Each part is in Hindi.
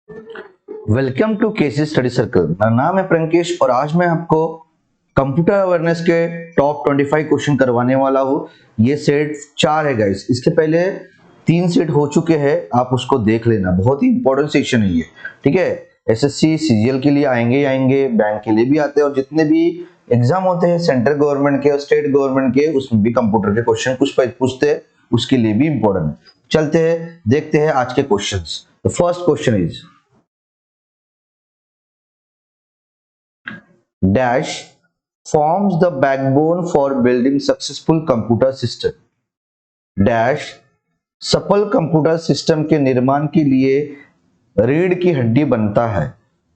Welcome to KC study circle. मेरा नाम है प्रंकेश और आज मैं आपको कंप्यूटर अवेयरनेस के टॉप 25 क्वेश्चन करवाने वाला हूँ। ये सेट 4 है गाइस। इसके पहले 3 सेट हो चुके हैं, आप उसको देख लेना। बहुत ही इंपॉर्टेंट सेक्शन है ये, ठीक है। एसएससी सीजीएल के लिए आएंगे ही आएंगे, बैंक के लिए भी आते हैं और जितने भी एग्जाम होते हैं सेंट्रल गवर्नमेंट के और स्टेट गवर्नमेंट के, उसमें भी कंप्यूटर के क्वेश्चन कुछ पूछते हैं, उसके लिए भी इंपॉर्टेंट है। चलते हैं, देखते हैं आज के questions. The first question is dash forms the backbone for building successful computer system dash सफल कंप्यूटर सिस्टम के निर्माण के लिए रीढ़ की हड्डी बनता है।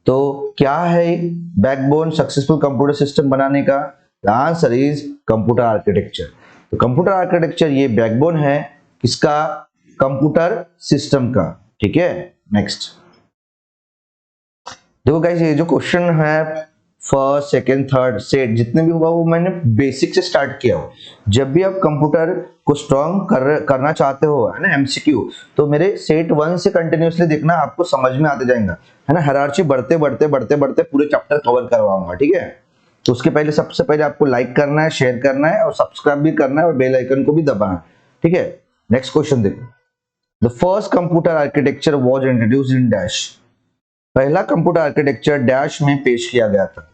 तो क्या है बैकबोन सक्सेसफुल कंप्यूटर सिस्टम बनाने का? The answer is computer architecture. तो कंप्यूटर आर्किटेक्चर ये बैकबोन है किसका? कंप्यूटर सिस्टम का, ठीक है। नेक्स्ट देखो गाइस, ये जो क्वेश्चन है फर्स्ट सेकेंड थर्ड सेट जितने भी हुआ वो मैंने बेसिक से स्टार्ट किया हो। जब भी आप कंप्यूटर को स्ट्रॉन्ग करना चाहते हो, है ना, एमसीक्यू, तो मेरे सेट 1 से कंटिन्यूअसली देखना, आपको समझ में आते जाएगा, है ना। हायरार्ची बढ़ते बढ़ते बढ़ते बढ़ते पूरे चैप्टर कवर करवाऊंगा, ठीक है। तो उसके पहले सबसे पहले आपको लाइक करना है, शेयर करना है और सब्सक्राइब भी करना है और बेल आइकन को भी दबाना है, ठीक है। नेक्स्ट क्वेश्चन देखो। The first computer architecture was introduced in dash. पहला कंप्यूटर आर्किटेक्चर डैश में पेश किया गया था।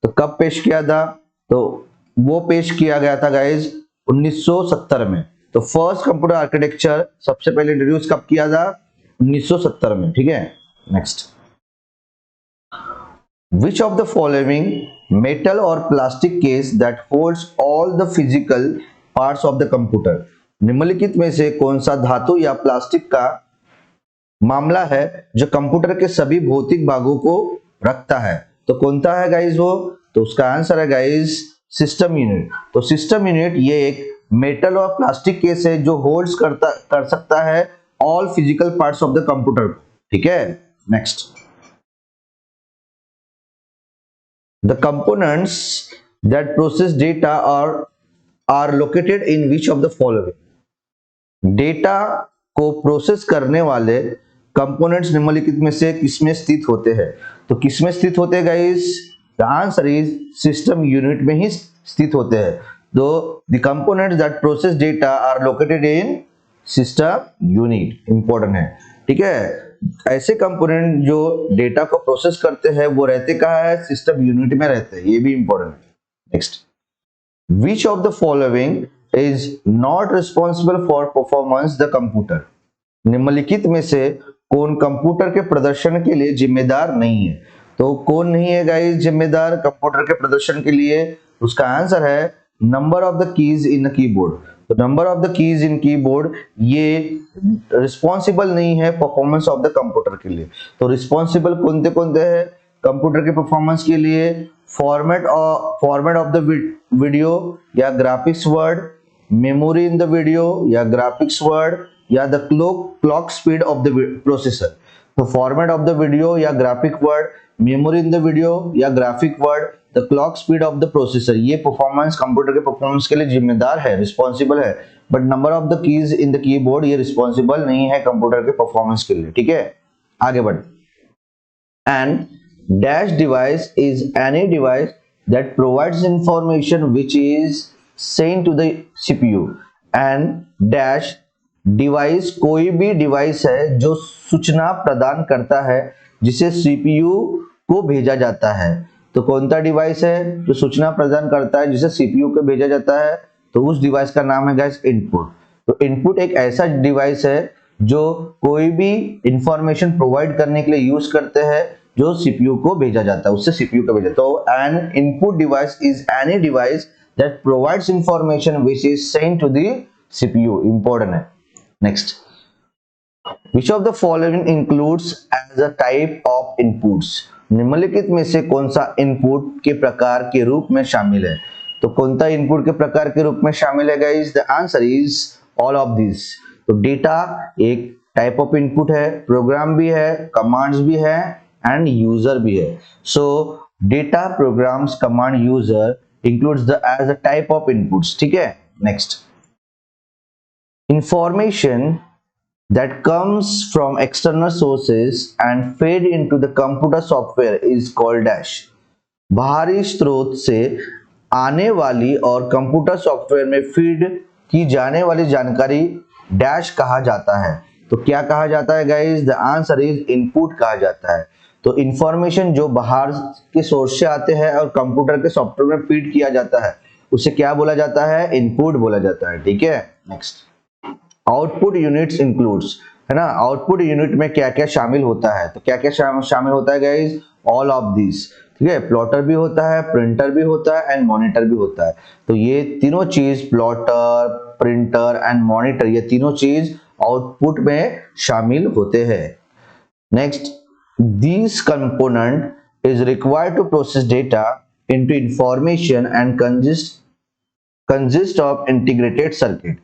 तो कब पेश किया था? तो वो पेश किया गया था गाइज 1970 में। तो फर्स्ट कंप्यूटर आर्किटेक्चर सबसे पहले इंट्रोड्यूस कब किया था? 1970 में, ठीक है। Next, which of the following metal or plastic case that holds all the physical parts of the computer? निम्नलिखित में से कौन सा धातु या प्लास्टिक का मामला है जो कंप्यूटर के सभी भौतिक भागों को रखता है? तो कौन सा है गाइज वो? तो उसका आंसर है गाइज सिस्टम यूनिट। तो सिस्टम यूनिट ये एक मेटल और प्लास्टिक केस है जो होल्ड्स कर सकता है all physical parts of the computer, ठीक है। Next, the components that process data are located in which of the following? Data को प्रोसेस करने वाले कंपोनेंट्स निम्नलिखित में से किसमें स्थित होते हैं? तो किसमें स्थित होते हैं guys? The answer is system unit में ही स्थित होते हैं। तो the components that process data are located in system unit, important है, ठीक है। ऐसे कंपोनेंट जो डेटा को प्रोसेस करते हैं वो रहते कहाँ है? सिस्टम यूनिट में रहते हैं, ये भी इंपॉर्टेंट है। Next, which of the following is not responsible for performance the computer? निम्नलिखित में से कौन कंप्यूटर के प्रदर्शन के लिए जिम्मेदार नहीं है? तो कौन नहीं है गाइस जिम्मेदार कंप्यूटर के प्रदर्शन के लिए? उसका आंसर है number of the keys in keyboard. तो number of the keys in keyboard ये रिस्पॉन्सिबल नहीं है परफॉर्मेंस ऑफ द कंप्यूटर के लिए। तो रिस्पॉन्सिबल कौन कौन हैं कंप्यूटर के परफॉर्मेंस के लिए? फॉर्मेट ऑफ द वीडियो या graphics word, memory in the video या ग्राफिक्स वर्ड, या the clock speed of the processor. तो फॉर्मेट ऑफ द वीडियो या graphic word, memory in the video या graphic word, the clock speed of the processor, ये परफॉर्मेंस कंप्यूटर के परफॉर्मेंस के लिए जिम्मेदार है, रिस्पॉन्सिबल है। But number of the keys in the keyboard ये रिस्पॉन्सिबल नहीं है कंप्यूटर के परफॉर्मेंस के लिए, ठीक है। आगे बढ़, and dash device is any device that provides information which is sent to the CPU, and dash device कोई भी डिवाइस है जो सूचना प्रदान करता है जिसे CPU को भेजा जाता है। तो कौन सा डिवाइस है जो सूचना प्रदान करता है जिसे CPU को भेजा जाता है? तो उस डिवाइस का नाम है गाइस इनपुट। तो इनपुट एक ऐसा डिवाइस है जो कोई भी इंफॉर्मेशन प्रोवाइड करने के लिए यूज करते हैं जो सीपीयू को भेजा जाता है, उससे सीपीयू को भेजा। तो an input device is any device that provides information which is sent to the CPU, important है। Next, which of the following includes as a type of inputs? निम्नलिखित में से कौन सा इनपुट के प्रकार के रूप में शामिल है? तो कौन सा इनपुट के प्रकार के रूप में शामिल है guys? The answer is all of this. तो डेटा एक टाइप ऑफ इनपुट है, प्रोग्राम भी है, कमांड्स भी है एंड यूजर भी है। So data, programs, command, user includes the as a type of inputs, ठीक है। Next, information that comes from external sources and fed into the computer software is called dash। बाहरी स्रोत से आने वाली और कंप्यूटर सॉफ्टवेयर में फीड की जाने वाली जानकारी डैश कहा जाता है। तो क्या कहा जाता है guys? The answer is input कहा जाता है। तो इंफॉर्मेशन जो बाहर के सोर्स से आते हैं और कंप्यूटर के सॉफ्टवेयर में फीड किया जाता है उसे क्या बोला जाता है? इनपुट बोला जाता है। ठीक है, नेक्स्ट। आउटपुट यूनिट्स इंक्लूड्स, है ना, आउटपुट यूनिट में क्या क्या शामिल होता है? तो क्या क्या शामिल होता है गाइस? All of this. ठीक है, प्लॉटर भी होता है, प्रिंटर भी होता है एंड मॉनिटर भी होता है। तो ये तीनों चीज, प्लॉटर, प्रिंटर एंड मॉनिटर, ये तीनों चीज आउटपुट में शामिल होते हैं। Next, these component is required to process data into information and consist of integrated circuit।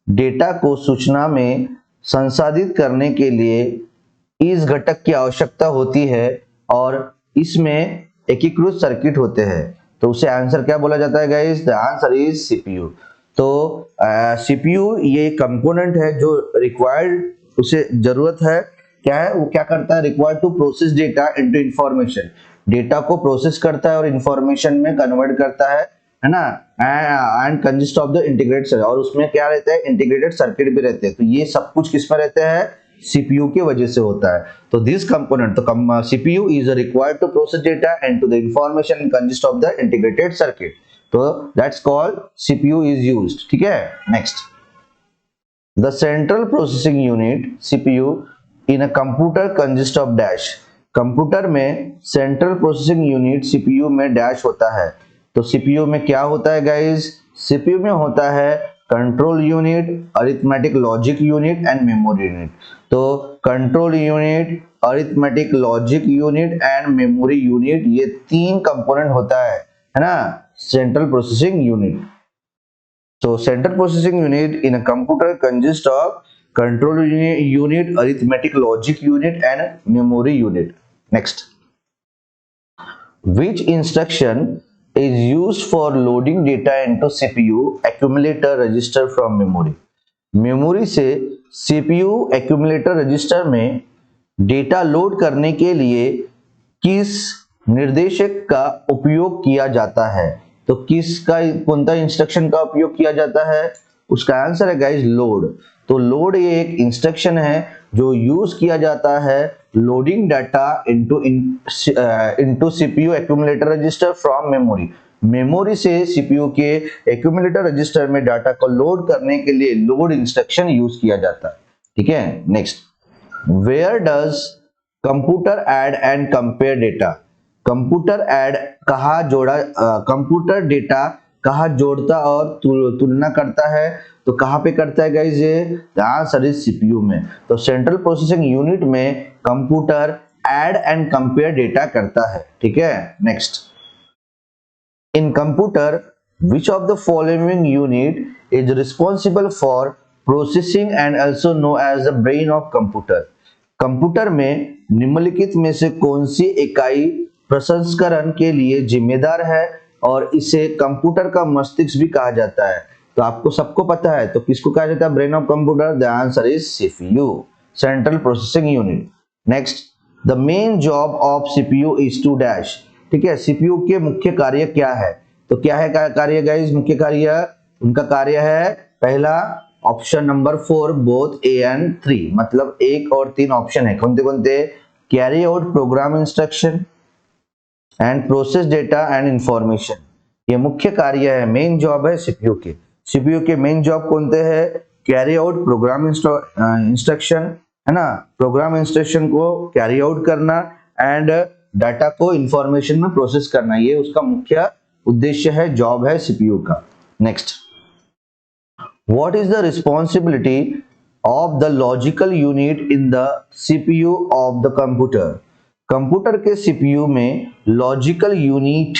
Data को सूचना में संसाधित करने के लिए इस घटक की आवश्यकता होती है और इसमें एकीकृत सर्किट होते हैं। तो उसे आंसर क्या बोला जाता है guys? The answer is CPU. तो सीपीयू ये कंपोनेंट है जो रिक्वायर्ड, उसे जरूरत है, क्या है वो, क्या करता है? Required to process data into information. Data को प्रोसेस करता है और इंफॉर्मेशन में कन्वर्ट करता है ना, and consist of the integrated circuit. और उसमें क्या रहता है? इंटीग्रेटेड सर्किट भी रहते हैं। तो ये सब कुछ किसमें रहते हैं? सीपीयू की वजह से होता है। तो दिस कंपोनेंट, तो CPU is required to process data into the information and consist of the integrated circuit. तो that's called CPU is used. ठीक है, next. The central processing unit CPU in a computer consist of dash. Computer में सेंट्रल प्रोसेसिंग यूनिट सीपीयू में डैश होता है। तो सीपीयू में क्या होता है गाइस? सीपीयू में होता है control unit, arithmetic logic unit and memory unit. तो control unit, arithmetic logic unit and memory unit, ये तीन कंपोनेंट होता है ना, central processing unit. So central processing unit in a computer consists of control unit, arithmetic logic unit and memory unit. Next, which instruction is used for loading data into CPU accumulator register from memory? Memory से CPU accumulator रजिस्टर में डेटा लोड करने के लिए किस निर्देशक का उपयोग किया जाता है? तो किसका, कौन सा इंस्ट्रक्शन का उपयोग किया जाता है? उसका आंसर है गाइस लोड। तो लोड ये एक इंस्ट्रक्शन है जो यूज किया जाता है loading data into CPU accumulator register from memory. Memory से सीपीयू के एक्यूमुलेटर रजिस्टर में डाटा को लोड करने के लिए लोड इंस्ट्रक्शन यूज किया जाता है। ठीक है, next. Where does computer add and compare data? Computer add कहा जोड़ा, कंप्यूटर डेटा कहा जोड़ता और तुलना करता है? तो कहां पे करता है गाइस? ये आंसर इज सीपीयू में। तो सेंट्रल प्रोसेसिंग यूनिट में computer add and compare data करता है। ठीक है, next. In computer which of the following unit is responsible for processing and also know as the brain of computer? Computer में निम्नलिखित में से कौन सी इकाई प्रसंस्करण के लिए जिम्मेदार है और इसे कंप्यूटर का मस्तिष्क भी कहा जाता है? तो आपको सबको पता है, तो किसको कहा जाता है brain of computer? The answer is CPU, central processing unit. Next, the main job of CPU is to dash. ठीक है, सीपीयू के मुख्य कार्य क्या है? तो क्या है कार्य गाइस? मुख्य कार्य, उनका कार्य है पहला option number 4 both A and 3, मतलब 1 और 3 ऑप्शन है। कौन से? Carry out programme instruction and process data and information, ये मुख्य कार्य है, मेन जॉब है सीपीयू के। सीपीयू के मेन जॉब कौन से है? कैरी आउट प्रोग्राम इंस्ट्रक्शन, है ना, प्रोग्राम इंस्ट्रक्शन को कैरी आउट करना एंड डाटा को इंफॉर्मेशन में प्रोसेस करना, ये उसका मुख्य उद्देश्य है, जॉब है सीपीयू का। Next, what is the responsibility of the logical unit in the CPU of the computer? Computer के सीपीयू में लॉजिकल यूनिट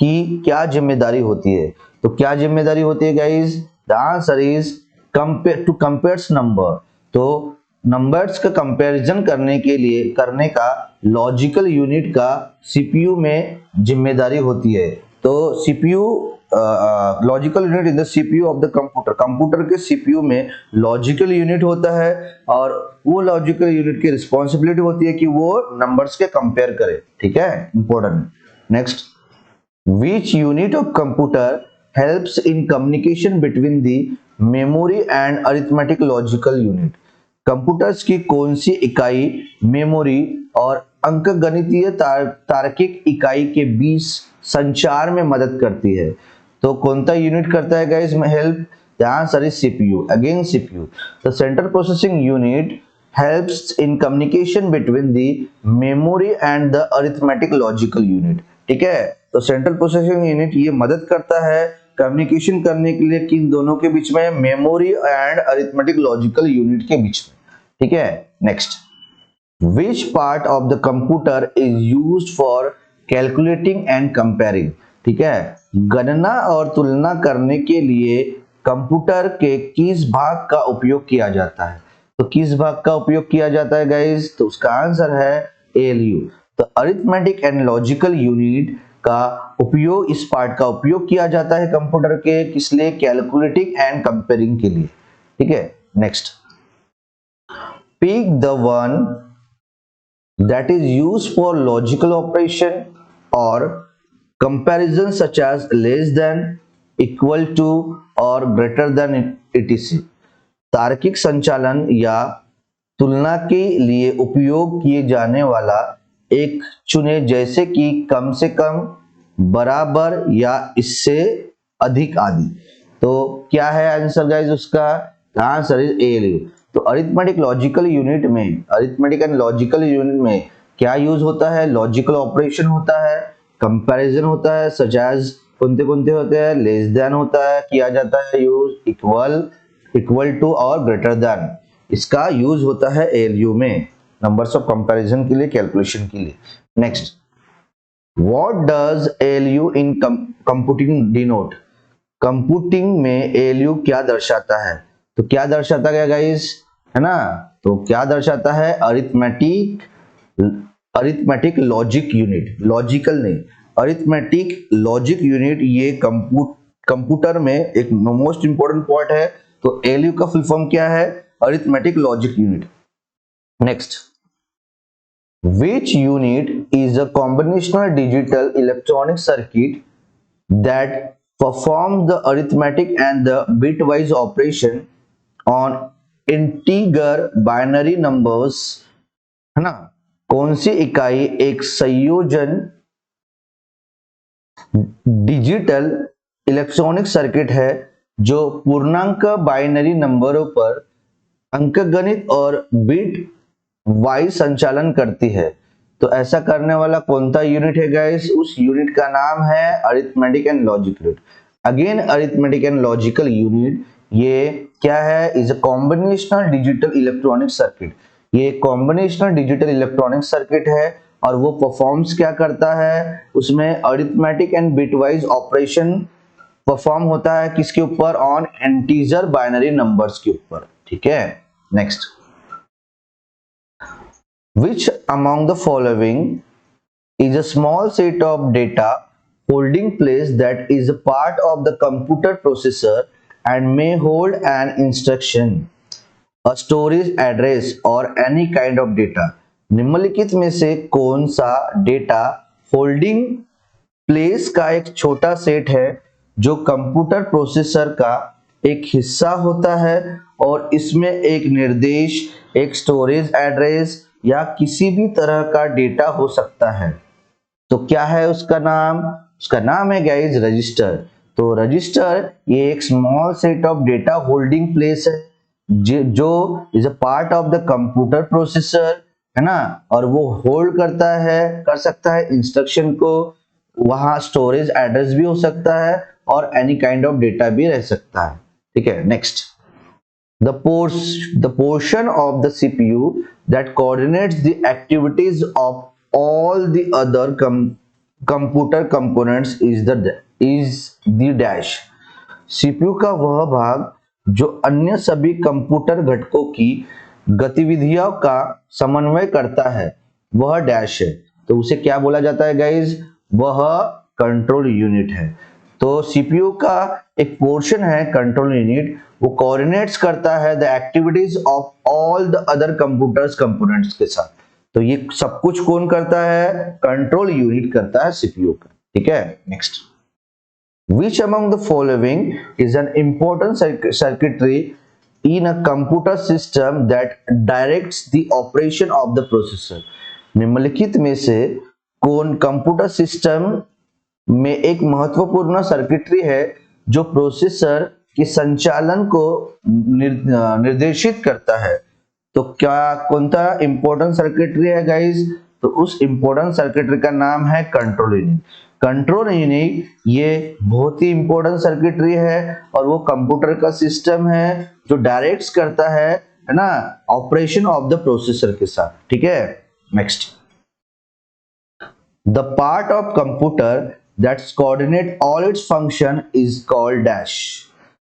की क्या जिम्मेदारी होती है? तो क्या जिम्मेदारी होती है guys? The answer is compares number. तो नंबर्स का कंपैरिजन करने का लॉजिकल यूनिट का सीपीयू में जिम्मेदारी होती है। तो CPU logical unit in the CPU of the computer, computer के सीपीयू में लॉजिकल यूनिट होता है और वो लॉजिकल यूनिट की रिस्पॉन्सिबिलिटी होती है कि वो नंबर्स के कंपेयर करे, ठीक है, important. Next, which unit of computer helps in communication between the memory and arithmetic logical unit? Computers की कौन सी इकाई मेमोरी और अंकगणितीय तार्किक इकाई के बीच संचार में मदद करती है? तो कौन सा यूनिट करता है गाइस में help? The answer is CPU, again CPU. The central processing unit helps in communication between the memory and the arithmetic logical unit, ठीक है। तो सेंट्रल प्रोसेसिंग यूनिट ये मदद करता है कम्युनिकेशन करने के लिए किन दोनों के बीच में? Memory and arithmetic logical unit के बीच में, ठीक है। Next, which part of the computer is used for calculating and comparing, ठीक है। गणना और तुलना करने के लिए कंप्यूटर के किस भाग का उपयोग किया जाता है? तो किस भाग का उपयोग किया जाता है गाइस? तो उसका आंसर है एएलयू। तो अरिथमेटिक एंड लॉजिकल यूनिट का उपयोग, इस पार्ट का उपयोग किया जाता है कंप्यूटर के किस लिए? कैलकुलेटिंग एंड कंपेयरिंग के लिए, ठीक है। Next, pick the one that is used for logical operation और comparison such as less than, equal to और ग्रेटर देन etc। तार्किक संचालन या तुलना के लिए उपयोग किए जाने वाला एक चुने, जैसे कि कम से कम, बराबर या इससे अधिक आदि। तो क्या है आंसर गाइस उसका? Answer is ALU. तो अरिथमेटिक लॉजिकल यूनिट में, अरिथमेटिक एंड लॉजिकल यूनिट में क्या यूज होता है? लॉजिकल ऑपरेशन होता है, कंपैरिजन होता है, सच एज कौन कौन होते हैं? लेस देन होता है, किया जाता है यूज, इक्वल टू और ग्रेटर देन, इसका यूज होता है एएलयू में नंबर्स ऑफ कंपैरिजन के लिए, कैलकुलेशन के लिए। Next, what does ALU in computing denote? Computing में एएलयू क्या दर्शाता है? तो क्या दर्शाता है गाइस, है ना? तो क्या दर्शाता है? अरिथमेटिक लॉजिक यूनिट, लॉजिकल नहीं, अरिथमेटिक लॉजिक यूनिट, ये कंप्यूटर में एक मोस्ट इंपोर्टेंट पॉइंट है। तो एएलयू का फुल फॉर्म क्या है? Arithmetic logic unit. Next, which unit is a combinational digital electronic circuit that performs the arithmetic and the bitwise operation on integer binary numbers, है ना? कौन सी इकाई एक संयोजन डिजिटल इलेक्ट्रॉनिक सर्किट है जो पूर्णांक बाइनरी नंबरों पर अंकगणित और बिट वाइज संचालन करती है? तो ऐसा करने वाला कौन सा यूनिट है गाइस? उस यूनिट का नाम है arithmetic and logical unit. Again arithmetic and logical unit ये क्या है? Is a combinational digital electronic circuit. ये कॉम्बिनेशनल डिजिटल इलेक्ट्रॉनिक सर्किट है और वो परफॉर्म्स क्या करता है? उसमें arithmetic and bitwise operation perform होता है किसके ऊपर? ऑन इंटीजर बाइनरी नंबर्स के ऊपर, ठीक है। Next, which among the following is a small set of data holding place that is a part of the computer processor and may hold an instruction, a storage address or any kind of data? निम्नलिखित में से कौन सा डेटा होल्डिंग प्लेस का एक छोटा सेट है जो कंप्यूटर प्रोसेसर का एक हिस्सा होता है और इसमें एक निर्देश, एक स्टोरेज एड्रेस या किसी भी तरह का डेटा हो सकता है? तो क्या है उसका नाम? उसका नाम है गाइस रजिस्टर। तो रजिस्टर ये एक small set of data holding place है जो is a part of the computer processor, है ना, और वो होल्ड करता है, कर सकता है इंस्ट्रक्शन को, वहां स्टोरेज एड्रेस भी हो सकता है और एनी काइंड ऑफ डेटा भी रह सकता है, ठीक है। Next, the portion of the CPU that coordinates the activities of all the other computer components is the dash। CPU का वह भाग जो अन्य सभी कंप्यूटर घटकों की गतिविधियों का समन्वय करता है वह डैश है। तो उसे क्या बोला जाता है गाइज? वह कंट्रोल यूनिट है। तो सीपीयू का एक पोर्शन है कंट्रोल यूनिट, वो कोऑर्डिनेट्स करता है the activities of all the other computers components के साथ। तो ये सब कुछ कौन करता है? कंट्रोल यूनिट करता है सीपीयू का। ठीक है, next, which among the following is an important circuitry in a computer system that directs the operation of the processor? निम्नलिखित में से कौन कंप्यूटर सिस्टम में एक महत्वपूर्ण सर्किटरी है जो प्रोसेसर के संचालन को निर्देशित करता है? तो क्या कौन सा इंपॉर्टेंट सर्किटरी है गाइस? तो उस इंपॉर्टेंट सर्किटरी का नाम है कंट्रोल यूनिट। कंट्रोल यूनिट ये बहुत ही इंपॉर्टेंट सर्किटरी है और वो कंप्यूटर का सिस्टम है जो डायरेक्ट्स करता है ना, ऑपरेशन ऑफ द प्रोसेसर के साथ। ठीक है, next, the part of computer that's coordinate all its function is called dash.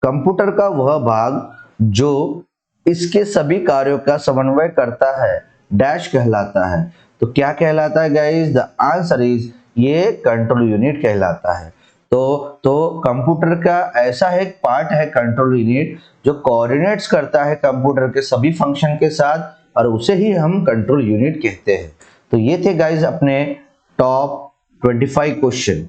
Computer का वह भाग जो इसके सभी कार्यों का समन्वय करता है डैश कहलाता है। तो क्या कहलाता है गाइस? द आंसर इज ये कंट्रोल यूनिट कहलाता है। तो कंप्यूटर का ऐसा एक पार्ट है कंट्रोल यूनिट जो कोऑर्डिनेट्स करता है कंप्यूटर के सभी फंक्शन के साथ और उसे ही हम कंट्रोल यूनिट कहते हैं। तो ये थे गाइस अपने टॉप 25 क्वेश्चन।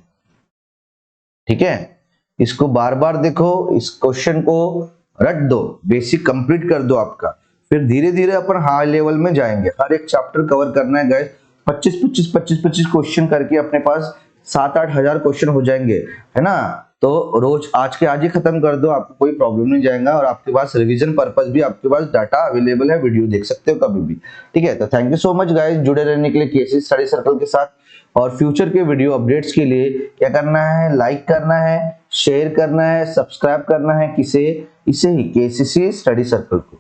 ठीक है, इसको बार बार देखो, इस क्वेश्चन को रट दो, बेसिक कंप्लीट कर दो आपका, फिर धीरे धीरे अपन हाई लेवल में जाएंगे। हर एक चैप्टर कवर करना है गाइस, 25 क्वेश्चन करके अपने पास 7-8 हजार क्वेश्चन हो जाएंगे, है ना। तो रोज आज के आज ही खत्म कर दो, आपको कोई प्रॉब्लम नहीं जाएगा और आपके पास रिवीजन पर्पस भी आपके पास डाटा अवेलेबल है, वीडियो देख सकते हो कभी भी। ठीक है, तो thank you so much guys जुड़े रहने के लिए केसी स्टडी सर्कल के साथ। और फ्यूचर के वीडियो अपडेट्स के लिए क्या करना है? लाइक करना है, शेयर करना है, सब्सक्राइब करना है, किसे? इसे ही केसीसी स्टडी सर्कल को,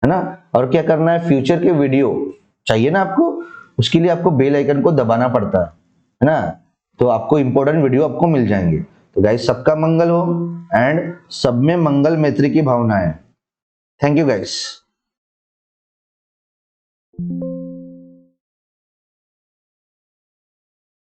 है ना। और क्या करना है? फ्यूचर के वीडियो चाहिए ना आपको, उसके लिए आपको बेल आइकन को दबाना पड़ता है ना, तो आपको इंपॉर्टेंट वीडियो आपको मिल जाएंगे। तो गाइस सबका मंगल हो एंड सब में मंगल मैत्री की भावना है। Thank you guys.